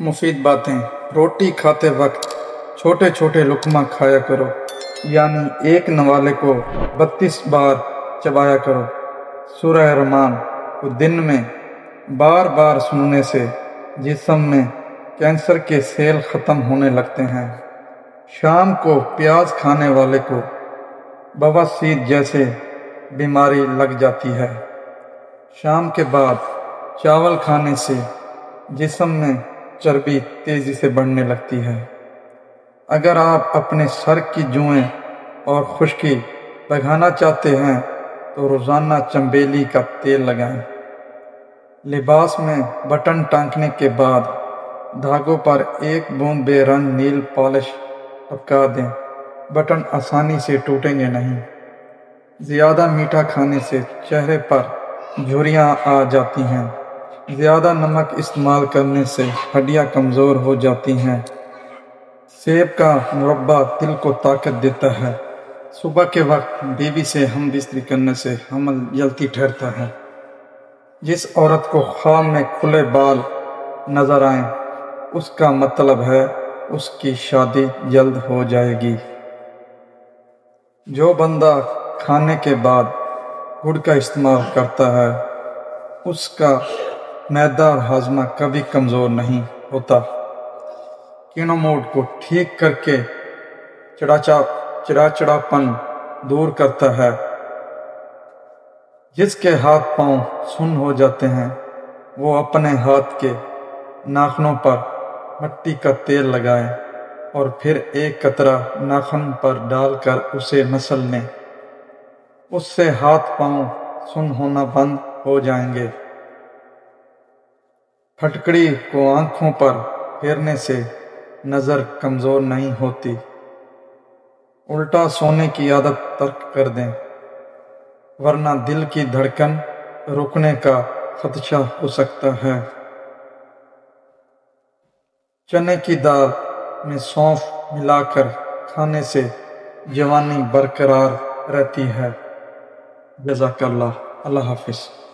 مفید باتیں۔ روٹی کھاتے وقت چھوٹے چھوٹے لقمہ کھایا کرو، یعنی ایک نوالے کو 32 بار چبایا کرو۔ سورہ رحمان کو دن میں بار بار سننے سے جسم میں کینسر کے سیل ختم ہونے لگتے ہیں۔ شام کو پیاز کھانے والے کو بواسیر جیسے بیماری لگ جاتی ہے۔ شام کے بعد چاول کھانے سے جسم میں چربی تیزی سے بڑھنے لگتی ہے۔ اگر آپ اپنے سر کی جوئیں اور خشکی بھگانا چاہتے ہیں تو روزانہ چنبیلی کا تیل لگائیں۔ لباس میں بٹن ٹانکنے کے بعد دھاگوں پر ایک بوند بے رنگ نیل پالش ٹپکا دیں، بٹن آسانی سے ٹوٹیں گے نہیں۔ زیادہ میٹھا کھانے سے چہرے پر جھریاں آ جاتی ہیں۔ زیادہ نمک استعمال کرنے سے ہڈیاں کمزور ہو جاتی ہیں۔ سیب کا مربع دل کو طاقت دیتا ہے۔ صبح کے وقت بیوی سے ہم بستری کرنے سے حمل جلدی ٹھہرتا ہے۔ جس عورت کو خواب میں کھلے بال نظر آئیں، اس کا مطلب ہے اس کی شادی جلد ہو جائے گی۔ جو بندہ کھانے کے بعد گڑ کا استعمال کرتا ہے، اس کا معدہ اور ہاضمہ کبھی کمزور نہیں ہوتا۔ کینو موڈ کو ٹھیک کر کے چڑچڑاپن دور کرتا ہے۔ جس کے ہاتھ پاؤں سن ہو جاتے ہیں، وہ اپنے ہاتھ کے ناخنوں پر مٹی کا تیل لگائے اور پھر ایک قطرہ ناخن پر ڈال کر اسے مسل لیں۔ اس سے ہاتھ پاؤں سن ہونا بند ہو جائیں گے۔ پھٹکڑی کو آنکھوں پر پھیرنے سے نظر کمزور نہیں ہوتی۔ الٹا سونے کی عادت ترک کر دیں، ورنہ دل کی دھڑکن رکنے کا خدشہ ہو سکتا ہے۔ چنے کی دال میں سونف ملا کر کھانے سے جوانی برقرار رہتی ہے۔ جزاک اللہ۔ اللہ حافظ۔